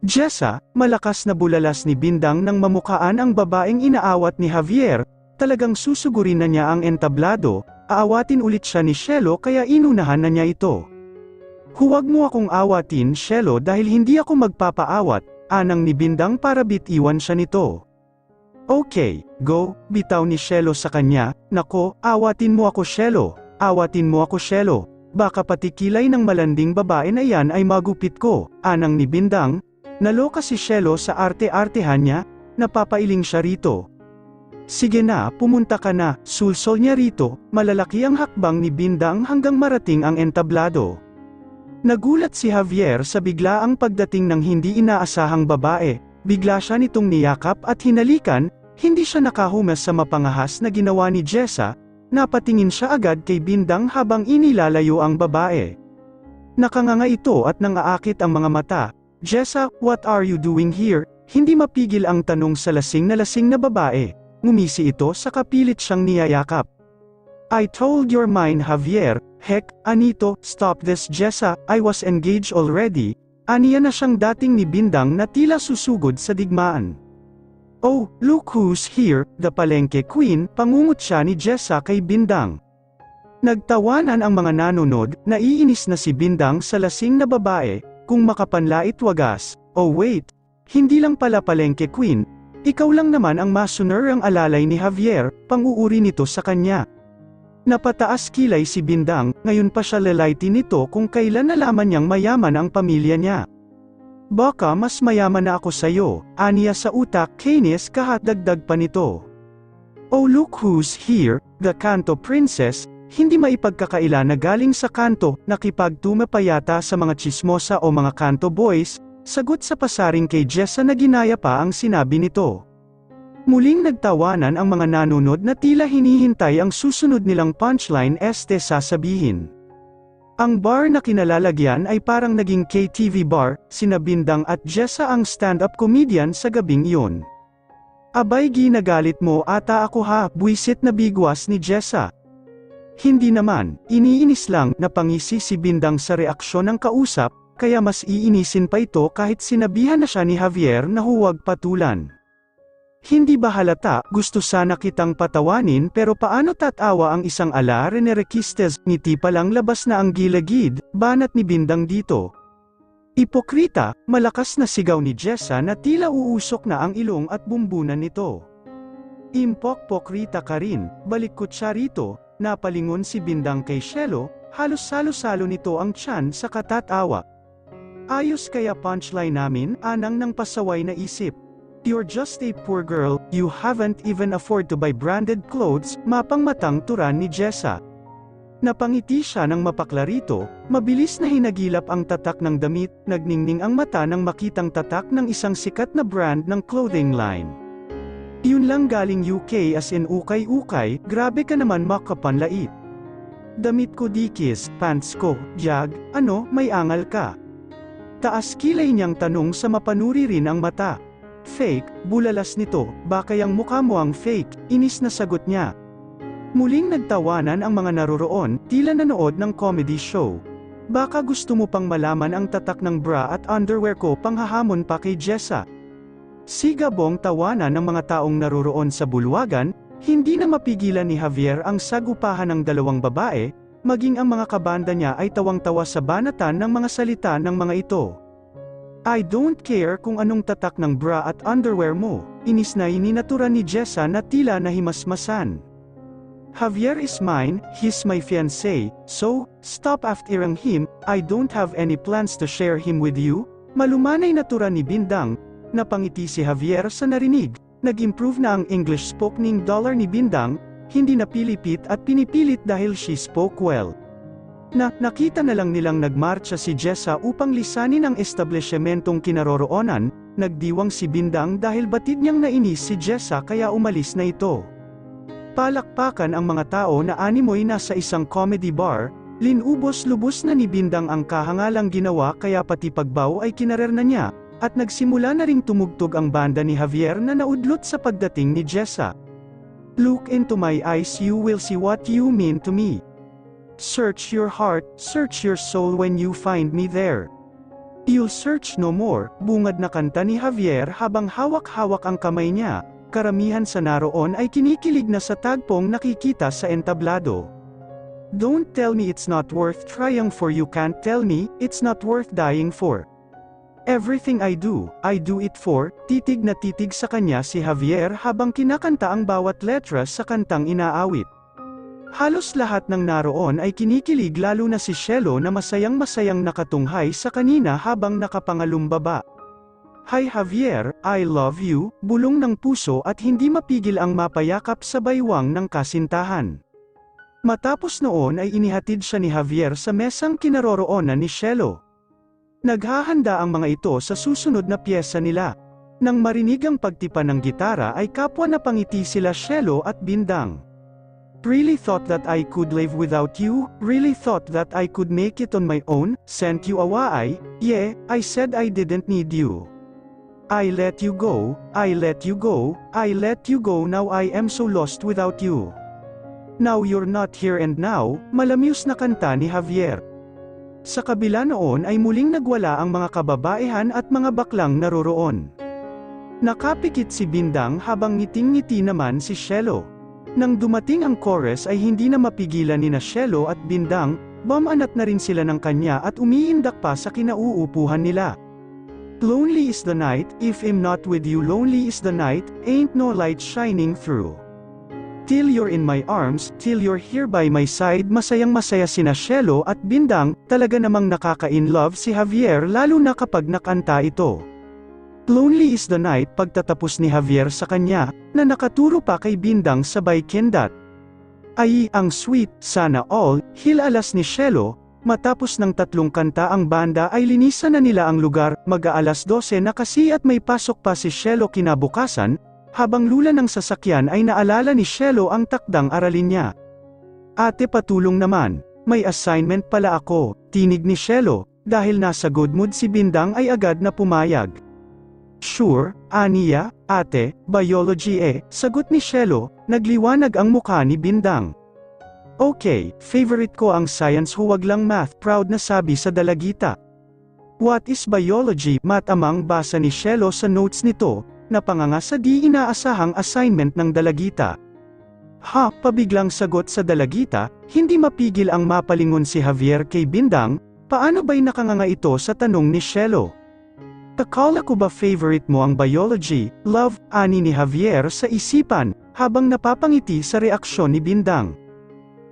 Jessa, malakas na bulalas ni Bindang nang mamukaan ang babaeng inaawat ni Javier, talagang susugurin na niya ang entablado, aawatin ulit siya ni Cielo kaya inunahan na niya ito. Huwag mo akong awatin Cielo dahil hindi ako magpapaawat, anang ni Bindang para bitiwan siya nito. Okay, go, bitaw ni Cielo sa kanya, nako, awatin mo ako Cielo, awatin mo ako Cielo, baka pati kilay ng malanding babae na yan ay magupit ko, anang ni Bindang. Naloka si Cielo sa arte-artehan niya, napapailing siya rito. Sige na, pumunta ka na, sulsol niya rito, malalaki ang hakbang ni Bindang hanggang marating ang entablado. Nagulat si Javier sa biglaang pagdating ng hindi inaasahang babae, bigla siya nitong niyakap at hinalikan, hindi siya nakahumas sa mapangahas na ginawa ni Jessa, napatingin siya agad kay Bindang habang inilalayo ang babae. Nakanganga ito at nangaakit ang mga mata. Jessa, what are you doing here? Hindi mapigil ang tanong sa lasing na babae. Ngumisi ito sa kapilit siyang niyayakap. I told your mind Javier, heck, Anito, stop this Jessa, I was engaged already. Aniya na siyang dating ni Bindang na tila susugod sa digmaan. Oh, look who's here, the palengke queen, pangungot siya ni Jessa kay Bindang. Nagtawanan ang mga nanonood, naiinis na si Bindang sa lasing na babae, kung makapanlait wagas, oh wait, hindi lang pala palengke queen, ikaw lang naman ang masuner ang alalay ni Javier, pang-uuri nito sa kanya. Napataas kilay si Bindang, ngayon pa siya lalaiti nito kung kailan nalaman niyang mayaman ang pamilya niya. Baka mas mayaman na ako sayo, aniya sa utak kainis kahat dagdag pa nito. Oh look who's here, the Kanto princess, hindi maipagkakaila na galing sa kanto, nakipagtuma pa yata sa mga chismosa o mga kanto boys, sagot sa pasaring kay Jessa na ginaya pa ang sinabi nito. Muling nagtawanan ang mga nanonood na tila hinihintay ang susunod nilang punchline sasabihin. Ang bar na kinalalagyan ay parang naging KTV bar, sina Bindang at Jessa ang stand-up comedian sa gabing iyon. Abay ginagalit mo ata ako ha, buwisit na bigwas ni Jessa. Hindi naman, iniinis lang, napangisi si Bindang sa reaksyon ng kausap, kaya mas iinisin pa ito kahit sinabihan na siya ni Javier na huwag patulan. Hindi ba halata, gusto sana kitang patawanin pero paano tatawa ang isang ala Renerequistes, ngiti pa lang labas na ang gilagid, banat ni Bindang dito. Ipokrita, malakas na sigaw ni Jessa na tila uusok na ang ilong at bumbunan nito. Impok-pokrita ka rin, balikot siya rito. Napalingon si Bindang kay Cielo, halos salo-salo nito ang tiyan sa katatawa. Ayos kaya punchline namin, anang ng pasaway na isip. You're just a poor girl, you haven't even afford to buy branded clothes, mapangmatang turan ni Jessa. Napangiti siya ng mapaklarito, mabilis na hinagilap ang tatak ng damit, nagningning ang mata nang makitang tatak ng isang sikat na brand ng clothing line. Yun lang galing UK as in ukay-ukay, grabe ka naman makapanlait. Damit ko dikis, pants ko, jag, ano, may angal ka. Taas kilay niyang tanong sa mapanuri rin ang mata. Fake, bulalas nito, baka yang mukha mo ang fake, inis na sagot niya. Muling nagtawanan ang mga naroroon, tila nanood ng comedy show. Baka gusto mo pang malaman ang tatak ng bra at underwear ko panghahamon pa kay Jessa. Sigabong tawanan ng mga taong naroroon sa bulwagan, hindi na mapigilan ni Javier ang sagupahan ng dalawang babae, maging ang mga kabanda niya ay tawang-tawa sa banatan ng mga salita ng mga ito. I don't care kung anong tatak ng bra at underwear mo, inis na ininaturan ni Jessa na tila nahimasmasan. Javier is mine, he's my fiancé, so, stop after him, I don't have any plans to share him with you, malumanay naturan ni Bindang. Napangiti si Javier sa narinig, nag-improve na ang English spoken dollar ni Bindang, hindi na pilipit at pinipilit dahil she spoke well. Nakita na lang nilang nagmarcha si Jessa upang lisanin ang establishmentong kinaroroonan, nagdiwang si Bindang dahil batid niyang nainis si Jessa kaya umalis na ito. Palakpakan ang mga tao na animoy nasa isang comedy bar, linubos-lubos na ni Bindang ang kahangalang ginawa kaya pati pagbaw ay kinarer na niya. At nagsimula na ring tumugtog ang banda ni Javier na naudlot sa pagdating ni Jessa. Look into my eyes, you will see what you mean to me. Search your heart, search your soul when you find me there. You'll search no more, bungad na kanta ni Javier habang hawak-hawak ang kamay niya. Karamihan sa naroon ay kinikilig na sa tagpong nakikita sa entablado. Don't tell me it's not worth trying, for you can't tell me it's not worth dying for. Everything I do it for. Titig na titig sa kanya si Javier habang kinakanta ang bawat letra sa kantang inaawit. Halos lahat ng naroon ay kinikilig, lalo na si Cielo na masayang-masayang nakatunghay sa kanina habang nakapangalumbaba. Hi Javier, I love you, bulong ng puso at hindi mapigil ang mapayakap sa baywang ng kasintahan. Matapos noon ay inihatid siya ni Javier sa mesang kinaroroonan ni Cielo. Naghahanda ang mga ito sa susunod na piyesa nila. Nang marinig ang pagtipa ng gitara ay kapwa na pangiti sila Cielo at Bindang. Really thought that I could live without you, really thought that I could make it on my own, sent you away, yeah, I said I didn't need you. I let you go, I let you go, I let you go, now I am so lost without you. Now you're not here and now, malamyos na kanta ni Javier. Sa kabila noon ay muling nagwala ang mga kababaihan at mga baklang naroroon. Nakapikit si Bindang habang ngiting-ngiti naman si Cielo. Nang dumating ang chorus ay hindi na mapigilan ni Cielo at Bindang, bumanat na rin sila ng kanya at umiindak pa sa kinauupuhan nila. Lonely is the night, if I'm not with you, lonely is the night, ain't no light shining through. Till you're in my arms, till you're here by my side. Masayang-masaya sina Cielo at Bindang, talaga namang nakaka-in-love si Javier lalo na kapag nakanta ito. Lonely is the night, pagtatapos ni Javier sa kanya, na nakaturo pa kay Bindang sabay kindat. Ay, ang sweet, sana all, hilalas ni Cielo. Matapos ng tatlong kanta ang banda ay linisan na nila ang lugar, mag-aalas 12 na kasi at may pasok pa si Cielo kinabukasan. Habang lula ng sasakyan ay naalala ni Cielo ang takdang aralin niya. Ate, patulong naman, may assignment pala ako, tinig ni Cielo. Dahil nasa good mood si Bindang ay agad na pumayag. Sure, aniya, ate, biology sagot ni Cielo, nagliwanag ang mukha ni Bindang. Okay, favorite ko ang science, huwag lang math, proud na sabi sa dalagita. What is biology? Math amang basa ni Cielo sa notes nito, napanganga sa di inaasahang assignment ng dalagita. Ha, pabiglang sagot sa dalagita, hindi mapigil ang mapalingon si Javier kay Bindang, paano ba'y nakanganga ito sa tanong ni Cielo? Akala ko ba favorite mo ang biology, love, ani ni Javier sa isipan, habang napapangiti sa reaksyon ni Bindang.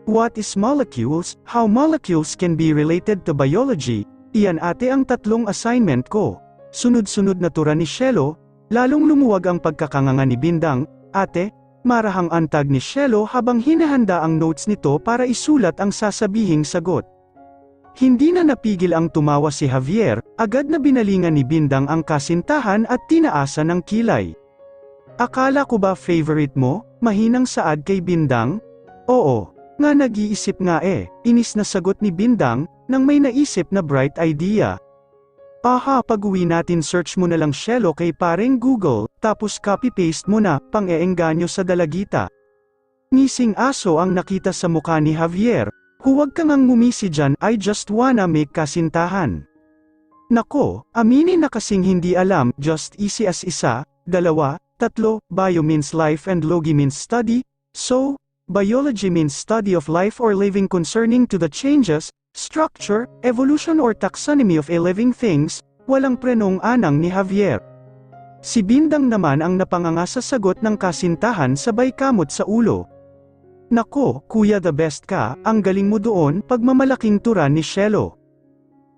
What is molecules? How molecules can be related to biology? Iyan ate ang tatlong assignment ko. Sunod-sunod na tura ni Cielo, lalong lumuwag ang pagkakanganga ni Bindang. Ate, marahang antag ni Cielo habang hinahanda ang notes nito para isulat ang sasabihing sagot. Hindi na napigil ang tumawa si Javier, agad na binalingan ni Bindang ang kasintahan at tinaasan ng kilay. Akala ko ba favorite mo? Mahinang saad kay Bindang? Oo, nga nag-iisip nga inis na sagot ni Bindang, nang may naisip na bright idea. Aha, pag-uwi natin search mo na lang Cielo kay pareng Google, tapos copy-paste mo na, pang-eengganyo sa dalagita. Ngising aso ang nakita sa mukha ni Javier. Huwag kang ang ngumisi dyan, I just wanna make kasintahan. Nako, aminin na kasing hindi alam, just easy as isa, dalawa, tatlo, bio means life and logi means study, so, biology means study of life or living concerning to the changes, structure, evolution or taxonomy of a living things, walang prenong anang ni Javier. Si Bindang naman ang napanganga sa sagot ng kasintahan sabay kamot sa ulo. Nako, kuya the best ka, ang galing mo doon, pagmamalaking turan ni Cielo.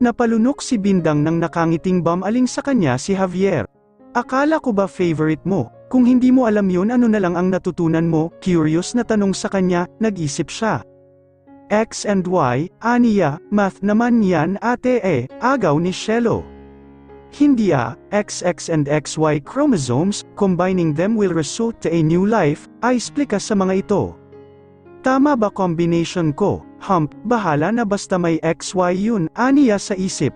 Napalunok si Bindang nang nakangiting bumaling sa kanya si Javier. Akala ko ba favorite mo? Kung hindi mo alam yun, ano na lang ang natutunan mo? Curious na tanong sa kanya, nag-isip siya. X and Y, aniya, math naman yan ate agaw ni Cielo. Hindi XX and XY chromosomes, combining them will result to a new life, ay explika sa mga ito. Tama ba combination ko? Bahala na basta may XY yun, aniya sa isip.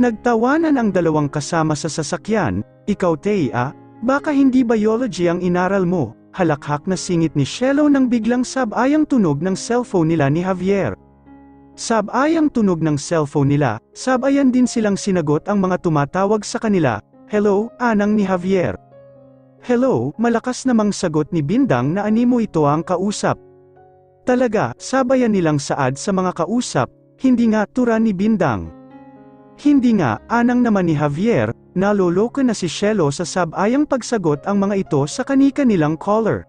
Nagtawanan ang dalawang kasama sa sasakyan. Ikaw Thea, baka hindi biology ang inaral mo, halakhak na singit ni Cielo nang biglang sabayang tunog ng cellphone nila ni Javier. Sabayang tunog ng cellphone nila, sabayan din silang sinagot ang mga tumatawag sa kanila. Hello, anang ni Javier. Hello, malakas namang sagot ni Bindang na animo ito ang kausap. Talaga, sabayan nilang saad sa mga kausap, hindi nga turan ni Bindang. Hindi nga, anang naman ni Javier, naloloko na si Shelo sa sabayang pagsagot ang mga ito sa kani-kanilang caller.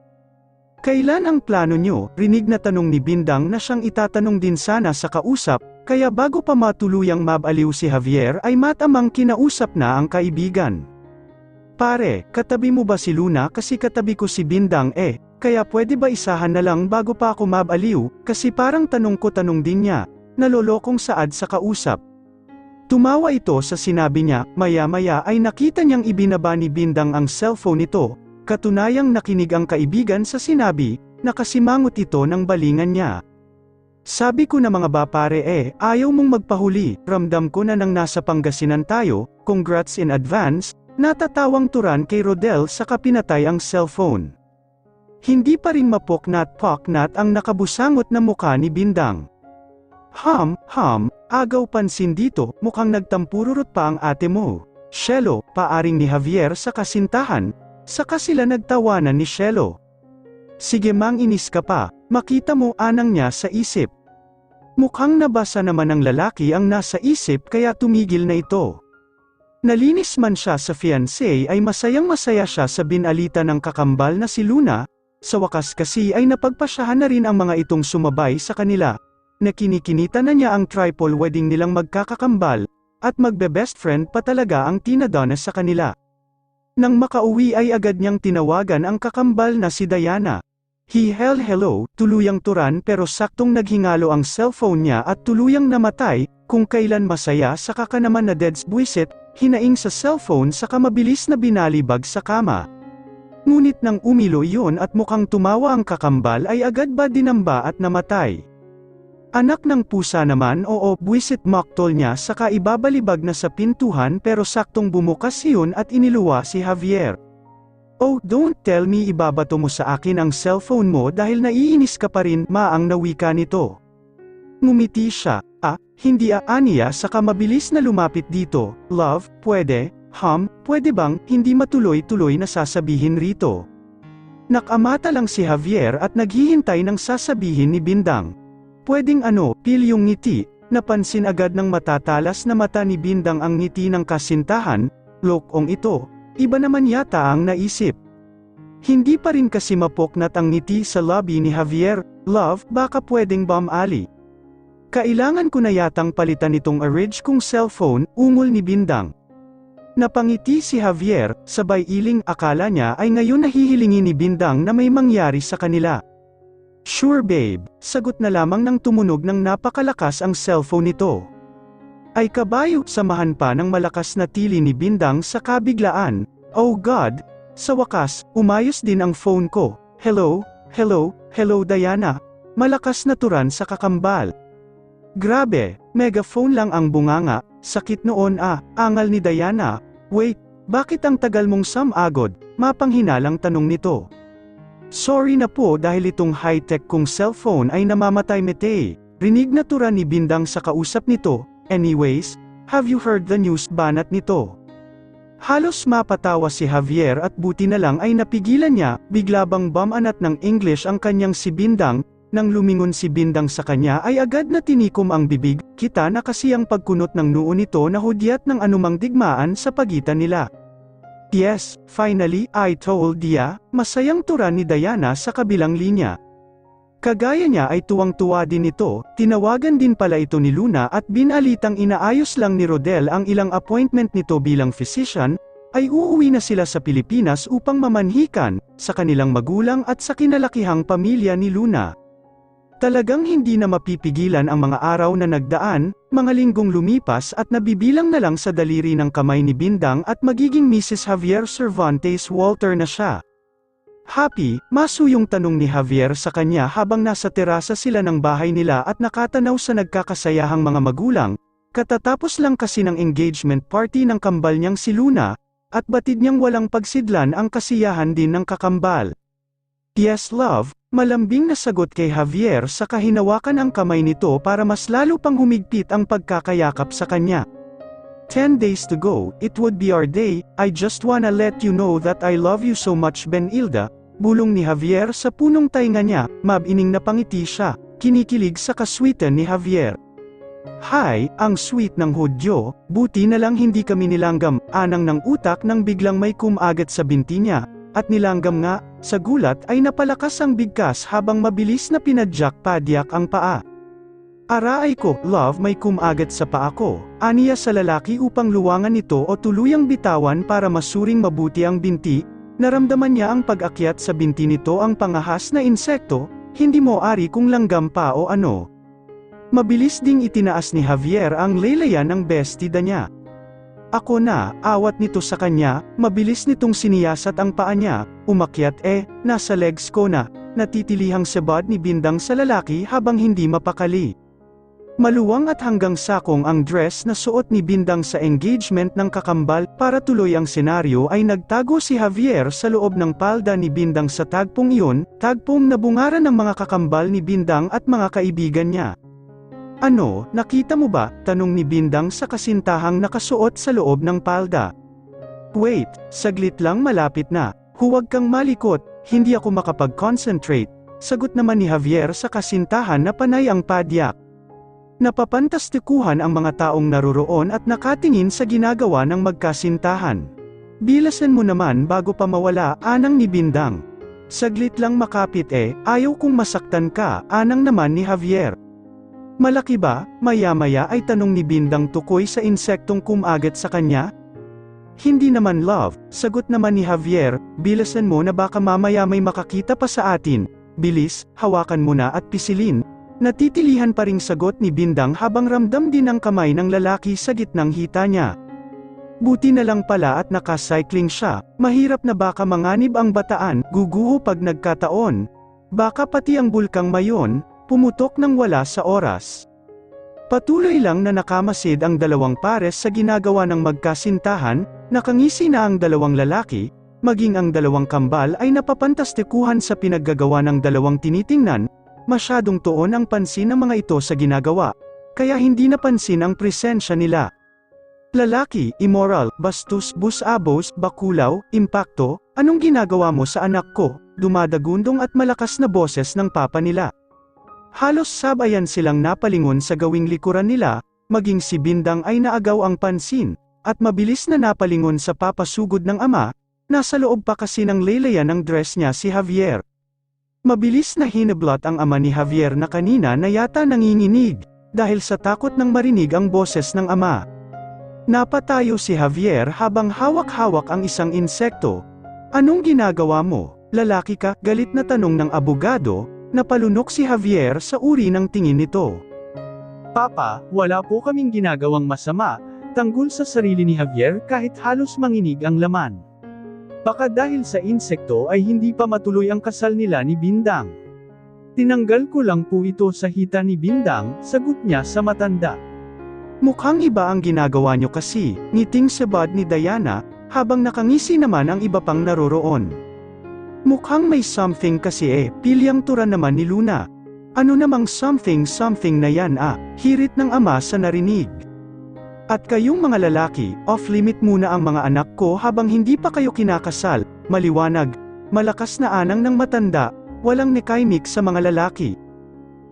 Kailan ang plano nyo? Rinig na tanong ni Bindang na siyang itatanong din sana sa kausap, kaya bago pa matuluyang mabaliw si Javier ay matamang kinausap na ang kaibigan. Pare, katabi mo ba si Luna kasi katabi ko si Bindang kaya pwede ba isahan na lang bago pa ako mabaliw, kasi parang tanong ko tanong din niya, nalolokong saad sa kausap. Tumawa ito sa sinabi niya, maya-maya ay nakita niyang ibinaba ni Bindang ang cellphone nito. Katunayang nakinig ang kaibigan sa sinabi, nakasimangot ito ng balingan niya. Sabi ko na mga ba pare ayaw mong magpahuli, ramdam ko na nang nasa Pangasinan tayo, congrats in advance, natatawang turan kay Rodel sa kapinatay ang cellphone. Hindi pa rin mapoknat-poknat ang nakabusangot na mukha ni Bindang. Agaw pansin dito, mukhang nagtampururot pa ang ate mo. Shelo, paaring ni Javier sa kasintahan. Saka sila nagtawanan ni Shelo. Sige mang inis ka pa, makita mo anang niya sa isip. Mukhang nabasa naman ng lalaki ang nasa isip kaya tumigil na ito. Nalinis man siya sa fiancé ay masayang-masaya siya sa binalita ng kakambal na si Luna, sa wakas kasi ay napagpasyahan na rin ang mga itong sumabay sa kanila. Nakinikinita na niya ang triple wedding nilang magkakakambal, at magbe-best friend pa talaga ang tinadana sa kanila. Nang makauwi ay agad niyang tinawagan ang kakambal na si Diana. Hello, tuluyang turan pero saktong naghingalo ang cellphone niya at tuluyang namatay, kung kailan masaya saka ka naman na deads buwisit, hinaing sa cellphone saka mabilis na binalibag sa kama. Ngunit nang umilo iyon at mukhang tumawa ang kakambal ay agad ba dinamba at namatay. Anak ng pusa naman buwisit moktol niya saka ibabalibag na sa pintuhan pero saktong bumukas iyon at iniluwa si Javier. Oh, don't tell me ibabato mo sa akin ang cellphone mo dahil naiinis ka pa rin, maang nawika nito. Ngumiti siya, hindi aniya saka mabilis na lumapit dito, love, pwede bang, hindi matuloy-tuloy na sasabihin rito. Nakamata lang si Javier at naghihintay ng sasabihin ni Bindang. Pwedeng pilyong ngiti, napansin agad ng matatalas na mata ni Bindang ang ngiti ng kasintahan, lokong ito, iba naman yata ang naisip. Hindi pa rin kasi mapoknat ang ngiti sa lobby ni Javier, love, baka pwedeng ali. Kailangan ko na yatang palitan itong orange kong cellphone, ungol ni Bindang. Napangiti si Javier, sabay iling akala niya ay ngayon nahihilingi ni Bindang na may mangyari sa kanila. Sure babe, sagot na lamang nang tumunog ng napakalakas ang cellphone nito. Ay kabayo, samahan pa ng malakas na tili ni Bindang sa kabiglaan, oh God, sa wakas, umayos din ang phone ko, hello Diana, malakas na turan sa kakambal. Grabe, megaphone lang ang bunganga, sakit noon angal ni Diana, wait, bakit ang tagal mong samagod, mapanghinalang tanong nito. Sorry na po dahil itong high-tech kong cellphone ay namamatay mete. Rinig na turan ni Bindang sa kausap nito, anyways, have you heard the news banat nito? Halos mapatawa si Javier at buti na lang ay napigilan niya, bigla bang bumanat ng English ang kanyang si Bindang, nang lumingon si Bindang sa kanya ay agad na tinikom ang bibig, kita na kasi ang pagkunot ng noo nito na hudyat ng anumang digmaan sa pagitan nila. Yes, finally, I told ya, masayang turan ni Diana sa kabilang linya. Kagaya niya ay tuwang-tuwa din ito, tinawagan din pala ito ni Luna at binalitang inaayos lang ni Rodel ang ilang appointment nito bilang physician, ay uuwi na sila sa Pilipinas upang mamanhikan, sa kanilang magulang at sa kinalakihang pamilya ni Luna. Talagang hindi na mapipigilan ang mga araw na nagdaan, mga linggong lumipas at nabibilang na lang sa daliri ng kamay ni Bindang at magiging Mrs. Javier Cervantes Walter na siya. Happy, masuyong tanong ni Javier sa kanya habang nasa terasa sila ng bahay nila at nakatanaw sa nagkakasayahang mga magulang, katatapos lang kasi ng engagement party ng kambal niyang si Luna, at batid niyang walang pagsidlan ang kasiyahan din ng kakambal. Yes love, Malambing na sagot kay Javier sa kahinawakan ang kamay nito para mas lalo pang humigpit ang pagkakayakap sa kanya. 10 days to go, it would be our day, I just wanna let you know that I love you so much Benilda, bulong ni Javier sa punong tainga niya, mabining na pangiti siya, kinikilig sa kaswitan ni Javier. Hi, ang sweet ng Hudyo, buti na lang hindi kami nilanggam, anang ng utak nang biglang may kumagat sa binti niya, at nilanggam nga, sa gulat ay napalakas ang bigkas habang mabilis na pinadyak-padyak ang paa. Araay ko, love may kumagat sa paa ko, aniya sa lalaki upang luwangan ito o tuluyang bitawan para masuring mabuti ang binti, naramdaman niya ang pag-akyat sa binti nito ang pangahas na insekto, hindi mo ari kung langgam pa o ano. Mabilis ding itinaas ni Javier ang laylayan ng bestida niya. Ako na, awat nito sa kanya, mabilis nitong siniyasat ang paa niya, umakyat nasa legs ko na, natitilihang sebad ni Bindang sa lalaki habang hindi mapakali. Maluwang at hanggang sakong ang dress na suot ni Bindang sa engagement ng kakambal, para tuloy ang senaryo ay nagtago si Javier sa loob ng palda ni Bindang sa tagpong iyon, tagpong nabungaran ng mga kakambal ni Bindang at mga kaibigan niya. Ano, nakita mo ba? Tanong ni Bindang sa kasintahang nakasuot sa loob ng palda. Wait, saglit lang malapit na, huwag kang malikot, hindi ako makapag-concentrate, sagot naman ni Javier sa kasintahan na panay ang padyak. Napapantastikuhan ang mga taong naroroon at nakatingin sa ginagawa ng magkasintahan. Bilasan mo naman bago pa mawala, anang ni Bindang. Saglit lang makapit ayaw kong masaktan ka, anang naman ni Javier. Malaki ba? Maya-maya ay tanong ni Bindang tukoy sa insektong kumagat sa kanya. Hindi naman love, sagot naman ni Javier, bilasan mo na baka mamaya may makakita pa sa atin, bilis, hawakan mo na at pisilin. Natitilihan pa ring sagot ni Bindang habang ramdam din ang kamay ng lalaki sa gitnang hita niya. Buti na lang pala at naka-cycling siya, mahirap na baka manganib ang bataan, guguho pag nagkataon. Baka pati ang bulkang mayon, pumutok nang wala sa oras. Patuloy lang na nakamasid ang dalawang pares sa ginagawa ng magkasintahan, nakangisi na ang dalawang lalaki, maging ang dalawang kambal ay napapantastikuhan sa pinaggagawa ng dalawang tinitingnan. Masyadong tuon ang pansin ng mga ito sa ginagawa, kaya hindi napansin ang presensya nila. Lalaki, immoral, bastos, busabos, bakulaw, impakto, anong ginagawa mo sa anak ko? Dumadagundong at malakas na boses ng papa nila. Halos sabayan silang napalingon sa gawing likuran nila, maging si Bindang ay naagaw ang pansin, at mabilis na napalingon sa papasugod ng ama, nasa loob pa kasi ng laylayan ng dress niya si Javier. Mabilis na hinablot ang ama ni Javier na kanina na yata nanginginig, dahil sa takot nang marinig ang boses ng ama. Napatayo si Javier habang hawak-hawak ang isang insekto. Anong ginagawa mo? Lalaki ka? Galit na tanong ng abogado, napalunok si Javier sa uri ng tingin nito. Papa, wala po kaming ginagawang masama, tanggol sa sarili ni Javier kahit halos manginig ang laman. Baka dahil sa insekto ay hindi pa matuloy ang kasal nila ni Bindang. Tinanggal ko lang po ito sa hita ni Bindang, sagot niya sa matanda. Mukhang iba ang ginagawa niyo kasi, ngiting sebad ni Diana, habang nakangisi naman ang iba pang naroroon. Mukhang may something kasi pilyang tura naman ni Luna. Ano namang something na yan hirit ng ama sa narinig. At kayong mga lalaki, off-limit muna ang mga anak ko habang hindi pa kayo kinakasal, maliwanag, malakas na anang ng matanda, walang nekaimik sa mga lalaki.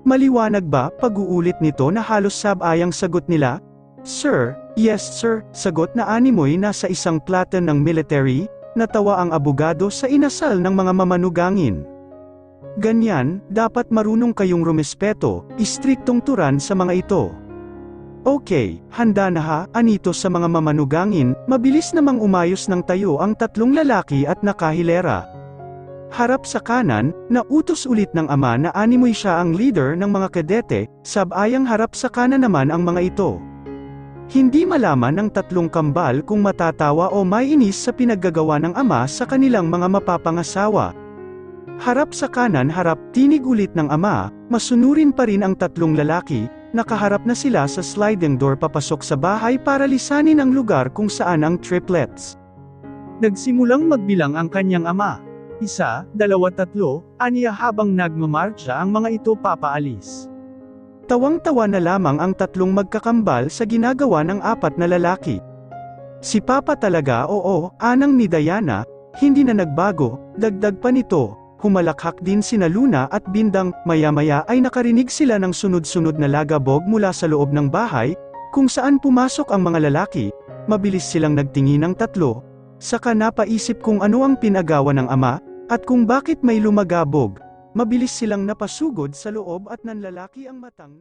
Maliwanag ba? Pag-uulit nito na halos sabayang sagot nila? Sir, yes sir, sagot na animoy nasa isang platon ng military, natawa ang abogado sa inasal ng mga mamanugangin. Ganyan, dapat marunong kayong rumespeto, istriktong turan sa mga ito. Okay, handa na ha, anito sa mga mamanugangin, mabilis namang umayos ng tayo ang tatlong lalaki at nakahilera. Harap sa kanan, nautos ulit ng ama na animoy siya ang leader ng mga kadete, sabayang harap sa kanan naman ang mga ito. Hindi malaman ng tatlong kambal kung matatawa o maiinis sa pinaggagawa ng ama sa kanilang mga mapapangasawa. Harap sa kanan harap, tinig ulit ng ama, masunurin pa rin ang tatlong lalaki, nakaharap na sila sa sliding door papasok sa bahay para lisanin ang lugar kung saan ang triplets. Nagsimulang magbilang ang kanyang ama. 1, 2, 3, aniya habang nagmamarcha ang mga ito papaalis. Tawang-tawa na lamang ang tatlong magkakambal sa ginagawa ng apat na lalaki. Si Papa talaga, oo, anang ni Diana, hindi na nagbago. Dagdag pa nito, humalakhak din sina Luna at Bindang. Maya-maya ay nakarinig sila ng sunod-sunod na lagabog mula sa loob ng bahay, kung saan pumasok ang mga lalaki. Mabilis silang nagtingin ng tatlo, saka napaisip kung ano ang pinagawa ng ama, at kung bakit may lumagabog. Mabilis silang napasugod sa loob at nanlalaki ang matang